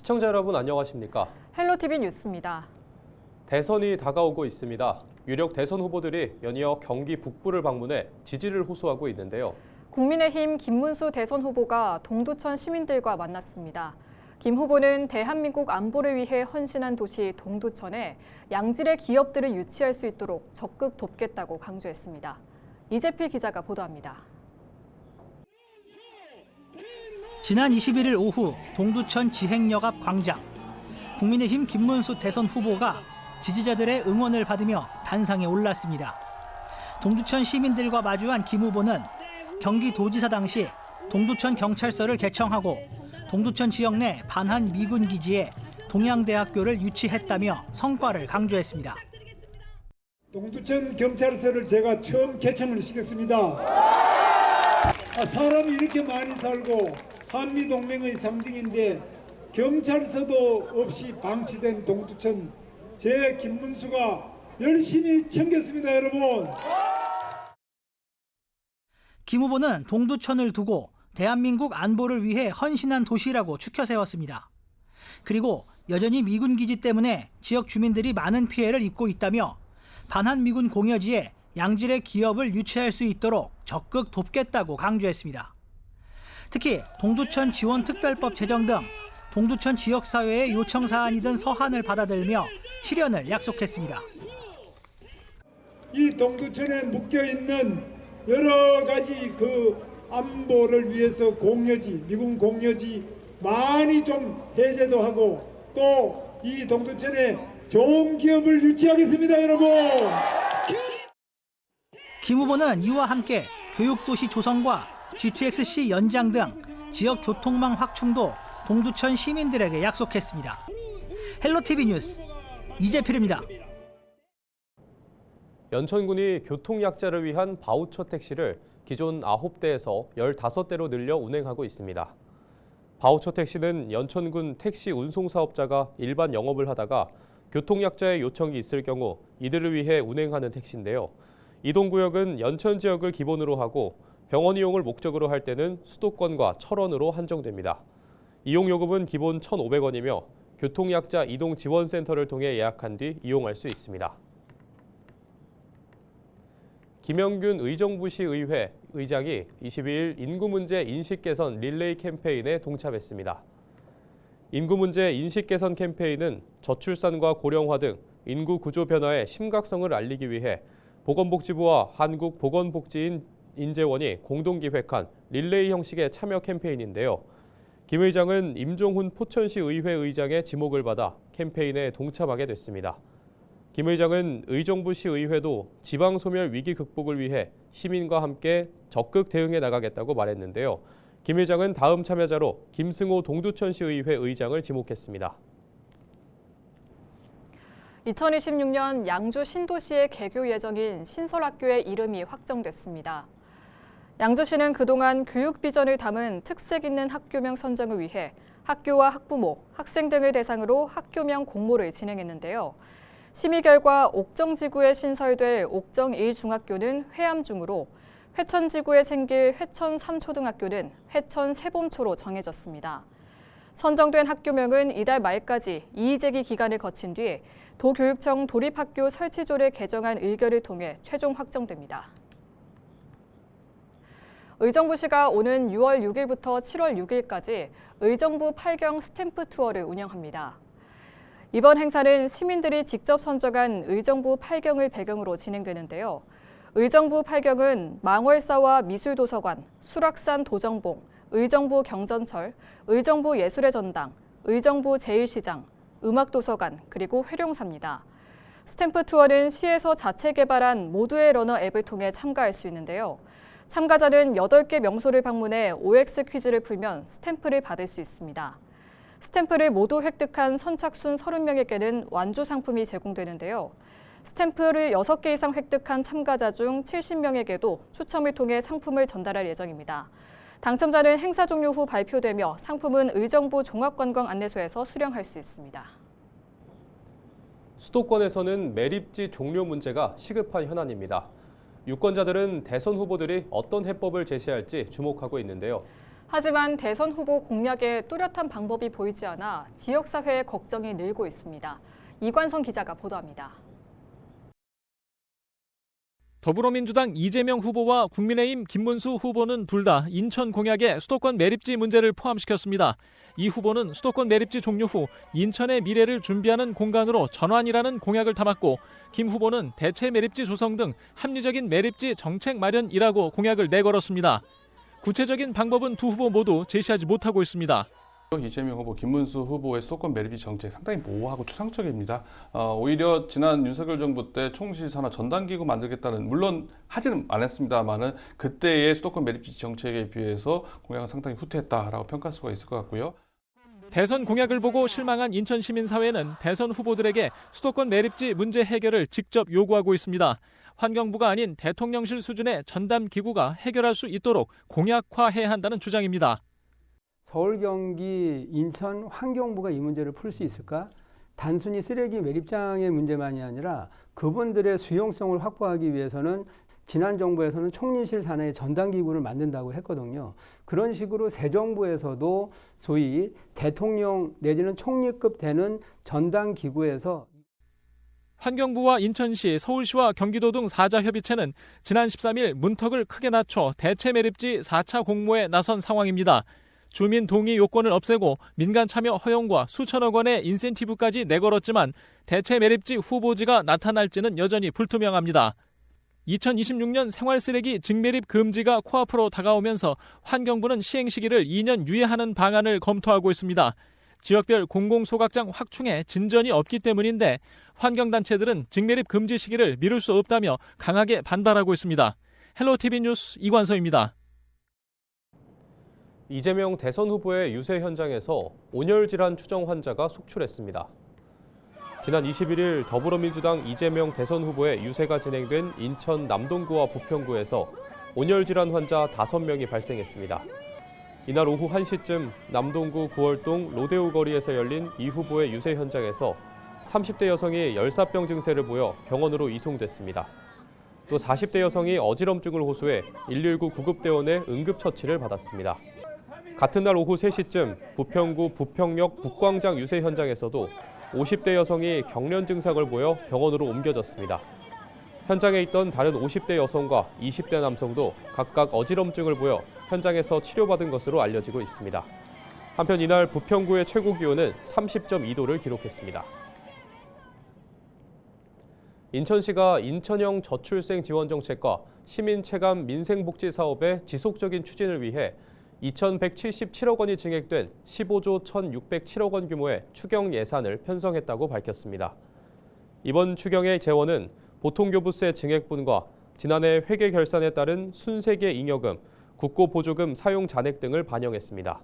시청자 여러분 안녕하십니까? 헬로티비 뉴스입니다. 대선이 다가오고 있습니다. 유력 대선 후보들이 연이어 경기 북부를 방문해 지지를 호소하고 있는데요. 국민의힘 김문수 대선 후보가 동두천 시민들과 만났습니다. 김 후보는 대한민국 안보를 위해 헌신한 도시 동두천에 양질의 기업들을 유치할 수 있도록 적극 돕겠다고 강조했습니다. 이재필 기자가 보도합니다. 지난 21일 오후 동두천 지행역 앞 광장. 국민의힘 김문수 대선 후보가 지지자들의 응원을 받으며 단상에 올랐습니다. 동두천 시민들과 마주한 김 후보는 경기도지사 당시 동두천 경찰서를 개청하고 동두천 지역 내 반한 미군 기지에 동양대학교를 유치했다며 성과를 강조했습니다. 동두천 경찰서를 제가 처음 개청을 시켰습니다. 사람이 이렇게 많이 살고 한미동맹의 상징인데 경찰서도 없이 방치된 동두천, 제 김문수가 열심히 챙겼습니다, 여러분. 김 후보는 동두천을 두고 대한민국 안보를 위해 헌신한 도시라고 추켜 세웠습니다. 그리고 여전히 미군 기지 때문에 지역 주민들이 많은 피해를 입고 있다며 반한 미군 공여지에 양질의 기업을 유치할 수 있도록 적극 돕겠다고 강조했습니다. 특히 동두천 지원특별법 제정 등 동두천 지역사회의 요청 사안이던 서한을 받아들며 실현을 약속했습니다. 이 동두천에 묶여있는 여러 가지 안보를 위해서 공여지, 미군 공여지 많이 좀 해제도 하고 또 이 동두천에 좋은 기업을 유치하겠습니다, 여러분. 김 후보는 이와 함께 교육도시 조성과 GTX-C 연장 등 지역 교통망 확충도 동두천 시민들에게 약속했습니다. 헬로티비 뉴스 이재필입니다. 연천군이 교통약자를 위한 바우처 택시를 기존 9대에서 15대로 늘려 운행하고 있습니다. 바우처 택시는 연천군 택시 운송사업자가 일반 영업을 하다가 교통약자의 요청이 있을 경우 이들을 위해 운행하는 택시인데요. 이동구역은 연천 지역을 기본으로 하고 병원 이용을 목적으로 할 때는 수도권과 철원으로 한정됩니다. 이용요금은 기본 1,500원이며 교통약자 이동지원센터를 통해 예약한 뒤 이용할 수 있습니다. 김영균 의정부시 의회 의장이 22일 인구문제 인식개선 릴레이 캠페인에 동참했습니다. 인구문제 인식개선 캠페인은 저출산과 고령화 등 인구 구조 변화의 심각성을 알리기 위해 보건복지부와 한국보건복지인인재원이 공동기획한 릴레이 형식의 참여 캠페인인데요. 김 의장은 임종훈 포천시 의회 의장의 지목을 받아 캠페인에 동참하게 됐습니다. 김 의장은 의정부시 의회도 지방소멸 위기 극복을 위해 시민과 함께 적극 대응해 나가겠다고 말했는데요. 김 의장은 다음 참여자로 김승호 동두천시 의회 의장을 지목했습니다. 2026년 양주 신도시에 개교 예정인 신설학교의 이름이 확정됐습니다. 양주시는 그동안 교육 비전을 담은 특색 있는 학교명 선정을 위해 학교와 학부모, 학생 등을 대상으로 학교명 공모를 진행했는데요. 심의 결과 옥정지구에 신설될 옥정 1중학교는 회암중으로, 회천지구에 생길 회천 3초등학교는 회천 세봄초로 정해졌습니다. 선정된 학교명은 이달 말까지 이의제기 기간을 거친 뒤 도교육청 도립학교 설치조를 개정한 의결을 통해 최종 확정됩니다. 의정부시가 오는 6월 6일부터 7월 6일까지 의정부 8경 스탬프 투어를 운영합니다. 이번 행사는 시민들이 직접 선정한 의정부 8경을 배경으로 진행되는데요. 의정부 8경은 망월사와 미술도서관, 수락산 도정봉, 의정부 경전철, 의정부 예술의 전당, 의정부 제1시장, 음악도서관, 그리고 회룡사입니다. 스탬프 투어는 시에서 자체 개발한 모두의 러너 앱을 통해 참가할 수 있는데요. 참가자는 8개 명소를 방문해 OX 퀴즈를 풀면 스탬프를 받을 수 있습니다. 스탬프를 모두 획득한 선착순 30명에게는 완주 상품이 제공되는데요. 스탬프를 6개 이상 획득한 참가자 중 70명에게도 추첨을 통해 상품을 전달할 예정입니다. 당첨자는 행사 종료 후 발표되며 상품은 의정부 종합관광안내소에서 수령할 수 있습니다. 수도권에서는 매립지 종료 문제가 시급한 현안입니다. 유권자들은 대선 후보들이 어떤 해법을 제시할지 주목하고 있는데요. 하지만 대선 후보 공략에 뚜렷한 방법이 보이지 않아 지역사회의 걱정이 늘고 있습니다. 이관성 기자가 보도합니다. 더불어민주당 이재명 후보와 국민의힘 김문수 후보는 둘 다 인천 공약에 수도권 매립지 문제를 포함시켰습니다. 이 후보는 수도권 매립지 종료 후 인천의 미래를 준비하는 공간으로 전환이라는 공약을 담았고, 김 후보는 대체 매립지 조성 등 합리적인 매립지 정책 마련이라고 공약을 내걸었습니다. 구체적인 방법은 두 후보 모두 제시하지 못하고 있습니다. 이재명 후보, 김문수 후보의 수도권 매립지 정책 상당히 모호하고 추상적입니다. 오히려 지난 윤석열 정부 때 총시 산하 전담기구 만들겠다는, 물론 하지는 않았습니다만은 그때의 수도권 매립지 정책에 비해서 공약은 상당히 후퇴했다라고 평가할 수가 있을 것 같고요. 대선 공약을 보고 실망한 인천 시민사회는 대선 후보들에게 수도권 매립지 문제 해결을 직접 요구하고 있습니다. 환경부가 아닌 대통령실 수준의 전담기구가 해결할 수 있도록 공약화해야 한다는 주장입니다. 서울, 경기, 인천, 환경부가 이 문제를 풀 수 있을까? 단순히 쓰레기 매립장의 문제만이 아니라 그분들의 수용성을 확보하기 위해서는 지난 정부에서는 총리실 산하의 전담기구를 만든다고 했거든요. 그런 식으로 새 정부에서도 소위 대통령 내지는 총리급 되는 전담기구에서 환경부와 인천시, 서울시와 경기도 등 4자 협의체는 지난 13일 문턱을 크게 낮춰 대체 매립지 4차 공모에 나선 상황입니다. 주민 동의 요건을 없애고 민간 참여 허용과 수천억 원의 인센티브까지 내걸었지만 대체 매립지 후보지가 나타날지는 여전히 불투명합니다. 2026년 생활쓰레기 직매립 금지가 코앞으로 다가오면서 환경부는 시행 시기를 2년 유예하는 방안을 검토하고 있습니다. 지역별 공공소각장 확충에 진전이 없기 때문인데 환경단체들은 직매립 금지 시기를 미룰 수 없다며 강하게 반발하고 있습니다. 헬로티비 뉴스 이관서입니다. 이재명 대선 후보의 유세 현장에서 온열 질환 추정 환자가 속출했습니다. 지난 21일 더불어민주당 이재명 대선 후보의 유세가 진행된 인천 남동구와 부평구에서 온열 질환 환자 5명이 발생했습니다. 이날 오후 1시쯤 남동구 구월동 로데오 거리에서 열린 이 후보의 유세 현장에서 30대 여성이 열사병 증세를 보여 병원으로 이송됐습니다. 또 40대 여성이 어지럼증을 호소해 119 구급대원의 응급처치를 받았습니다. 같은 날 오후 3시쯤 부평구 부평역 북광장 유세 현장에서도 50대 여성이 경련 증상을 보여 병원으로 옮겨졌습니다. 현장에 있던 다른 50대 여성과 20대 남성도 각각 어지럼증을 보여 현장에서 치료받은 것으로 알려지고 있습니다. 한편 이날 부평구의 최고 기온은 30.2도를 기록했습니다. 인천시가 인천형 저출생 지원 정책과 시민 체감 민생복지 사업의 지속적인 추진을 위해 2,177억 원이 증액된 15조 1,607억 원 규모의 추경 예산을 편성했다고 밝혔습니다. 이번 추경의 재원은 보통교부세 증액분과 지난해 회계 결산에 따른 순세계 잉여금, 국고보조금 사용 잔액 등을 반영했습니다.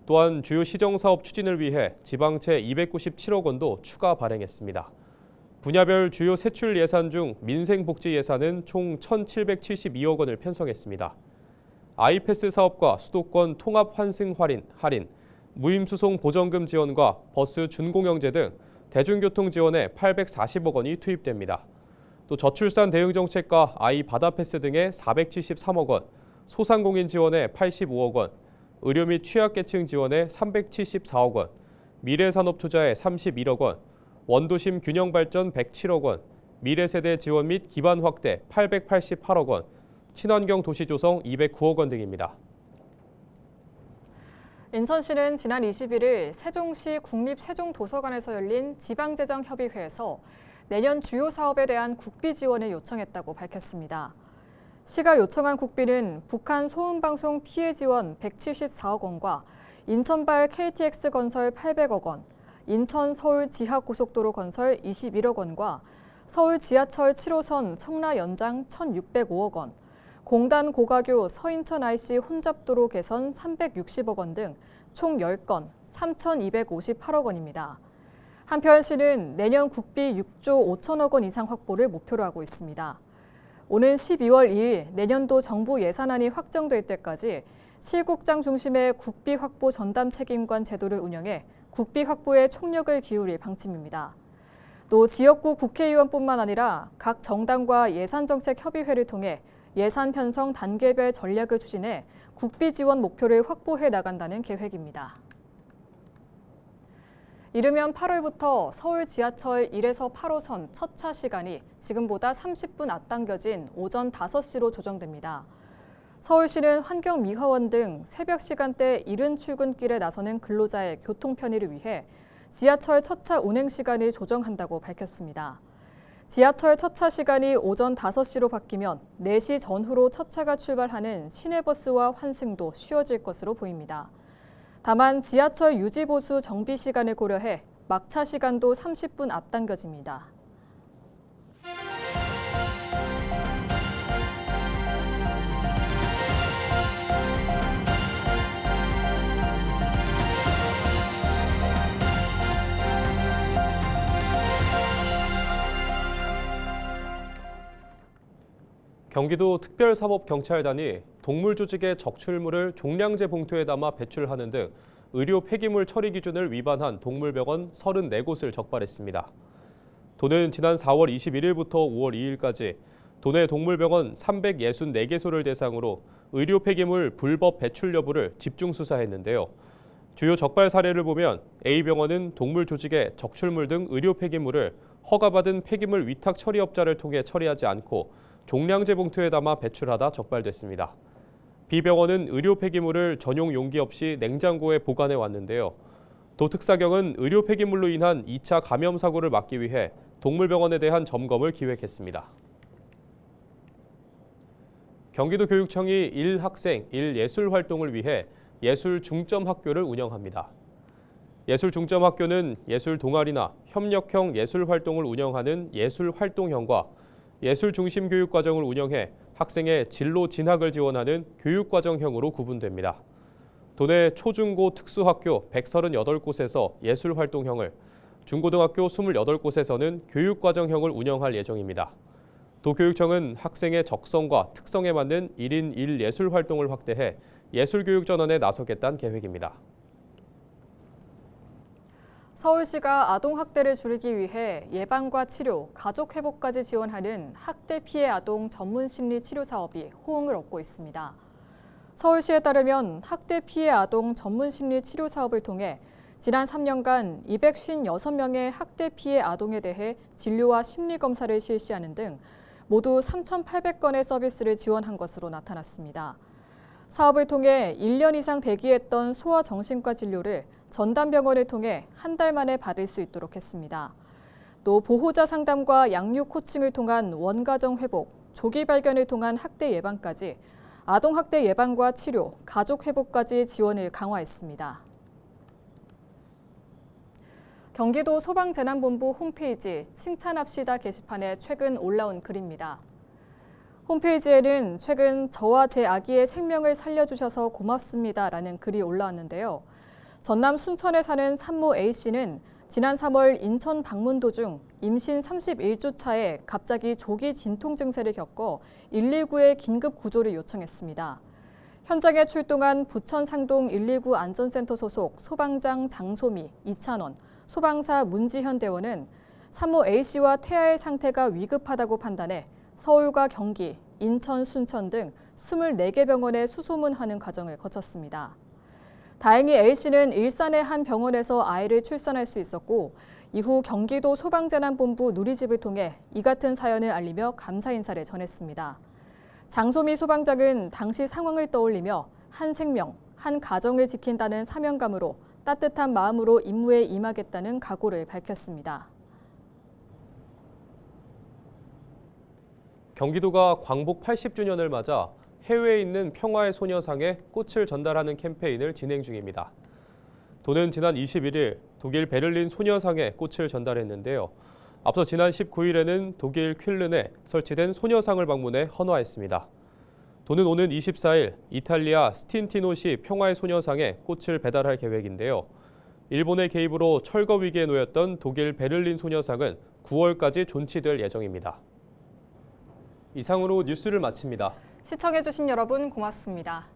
또한 주요 시정사업 추진을 위해 지방채 297억 원도 추가 발행했습니다. 분야별 주요 세출 예산 중 민생복지 예산은 총 1,772억 원을 편성했습니다. 아이패스 사업과 수도권 통합 환승 할인, 무임수송 보전금 지원과 버스 준공영제 등 대중교통 지원에 840억 원이 투입됩니다. 또 저출산 대응 정책과 아이 바다 패스 등에 473억 원, 소상공인 지원에 85억 원, 의료 및 취약계층 지원에 374억 원, 미래산업 투자에 31억 원, 원도심 균형 발전 107억 원, 미래세대 지원 및 기반 확대 888억 원, 친환경 도시 조성 209억 원 등입니다. 인천시는 지난 21일 세종시 국립세종도서관에서 열린 지방재정협의회에서 내년 주요 사업에 대한 국비 지원을 요청했다고 밝혔습니다. 시가 요청한 국비는 북한 소음방송 피해 지원 174억 원과 인천발 KTX 건설 800억 원, 인천 서울 지하고속도로 건설 21억 원과 서울 지하철 7호선 청라 연장 1,605억 원, 공단 고가교 서인천 IC 혼잡도로 개선 360억 원 등 총 10건 3,258억 원입니다. 한편 시는 내년 국비 6조 5천억 원 이상 확보를 목표로 하고 있습니다. 오는 12월 2일 내년도 정부 예산안이 확정될 때까지 실국장 중심의 국비 확보 전담 책임관 제도를 운영해 국비 확보에 총력을 기울일 방침입니다. 또 지역구 국회의원뿐만 아니라 각 정당과 예산정책협의회를 통해 예산 편성 단계별 전략을 추진해 국비 지원 목표를 확보해 나간다는 계획입니다. 이르면 8월부터 서울 지하철 1에서 8호선 첫 차 시간이 지금보다 30분 앞당겨진 오전 5시로 조정됩니다. 서울시는 환경미화원 등 새벽 시간대 이른 출근길에 나서는 근로자의 교통 편의를 위해 지하철 첫차 운행 시간을 조정한다고 밝혔습니다. 지하철 첫차 시간이 오전 5시로 바뀌면 4시 전후로 첫차가 출발하는 시내버스와 환승도 쉬워질 것으로 보입니다. 다만 지하철 유지보수 정비 시간을 고려해 막차 시간도 30분 앞당겨집니다. 경기도 특별사법경찰단이 동물 조직의 적출물을 종량제 봉투에 담아 배출하는 등 의료 폐기물 처리 기준을 위반한 동물병원 34곳을 적발했습니다. 도는 지난 4월 21일부터 5월 2일까지 도내 동물병원 364개소를 대상으로 의료 폐기물 불법 배출 여부를 집중 수사했는데요. 주요 적발 사례를 보면 A병원은 동물 조직의 적출물 등 의료 폐기물을 허가받은 폐기물 위탁 처리업자를 통해 처리하지 않고 종량제 봉투에 담아 배출하다 적발됐습니다. B병원은 의료 폐기물을 전용 용기 없이 냉장고에 보관해 왔는데요. 도특사경은 의료 폐기물로 인한 2차 감염 사고를 막기 위해 동물병원에 대한 점검을 기획했습니다. 경기도교육청이 1학생 1예술 활동을 위해 예술 중점 학교를 운영합니다. 예술 중점 학교는 예술 동아리나 협력형 예술 활동을 운영하는 예술 활동형과 예술 중심 교육 과정을 운영해 학생의 진로 진학을 지원하는 교육과정형으로 구분됩니다. 도내 초중고 특수학교 138곳에서 예술활동형을, 중고등학교 28곳에서는 교육과정형을 운영할 예정입니다. 도교육청은 학생의 적성과 특성에 맞는 1인 1예술활동을 확대해 예술교육 전환에 나서겠다는 계획입니다. 서울시가 아동학대를 줄이기 위해 예방과 치료, 가족 회복까지 지원하는 학대 피해 아동 전문심리 치료 사업이 호응을 얻고 있습니다. 서울시에 따르면 학대 피해 아동 전문심리 치료 사업을 통해 지난 3년간 256명의 학대 피해 아동에 대해 진료와 심리검사를 실시하는 등 모두 3,800건의 서비스를 지원한 것으로 나타났습니다. 사업을 통해 1년 이상 대기했던 소아정신과 진료를 전담병원을 통해 한 달 만에 받을 수 있도록 했습니다. 또 보호자 상담과 양육 코칭을 통한 원가정 회복, 조기 발견을 통한 학대 예방까지 아동학대 예방과 치료, 가족 회복까지 지원을 강화했습니다. 경기도 소방재난본부 홈페이지 칭찬합시다 게시판에 최근 올라온 글입니다. 홈페이지에는 최근 저와 제 아기의 생명을 살려주셔서 고맙습니다라는 글이 올라왔는데요. 전남 순천에 사는 산모 A씨는 지난 3월 인천 방문 도중 임신 31주 차에 갑자기 조기 진통 증세를 겪어 119에 긴급 구조를 요청했습니다. 현장에 출동한 부천 상동 119 안전센터 소속 소방장 장소미, 이찬원, 소방사 문지현 대원은 산모 A씨와 태아의 상태가 위급하다고 판단해 서울과 경기, 인천, 순천 등 24개 병원에 수소문하는 과정을 거쳤습니다. 다행히 A씨는 일산의 한 병원에서 아이를 출산할 수 있었고 이후 경기도 소방재난본부 누리집을 통해 이 같은 사연을 알리며 감사 인사를 전했습니다. 장소미 소방장은 당시 상황을 떠올리며 한 생명, 한 가정을 지킨다는 사명감으로 따뜻한 마음으로 임무에 임하겠다는 각오를 밝혔습니다. 경기도가 광복 80주년을 맞아 해외에 있는 평화의 소녀상에 꽃을 전달하는 캠페인을 진행 중입니다. 도는 지난 21일 독일 베를린 소녀상에 꽃을 전달했는데요. 앞서 지난 19일에는 독일 퀼른에 설치된 소녀상을 방문해 헌화했습니다. 도는 오는 24일 이탈리아 스틴티노시 평화의 소녀상에 꽃을 배달할 계획인데요. 일본의 개입으로 철거 위기에 놓였던 독일 베를린 소녀상은 9월까지 존치될 예정입니다. 이상으로 뉴스를 마칩니다. 시청해주신 여러분 고맙습니다.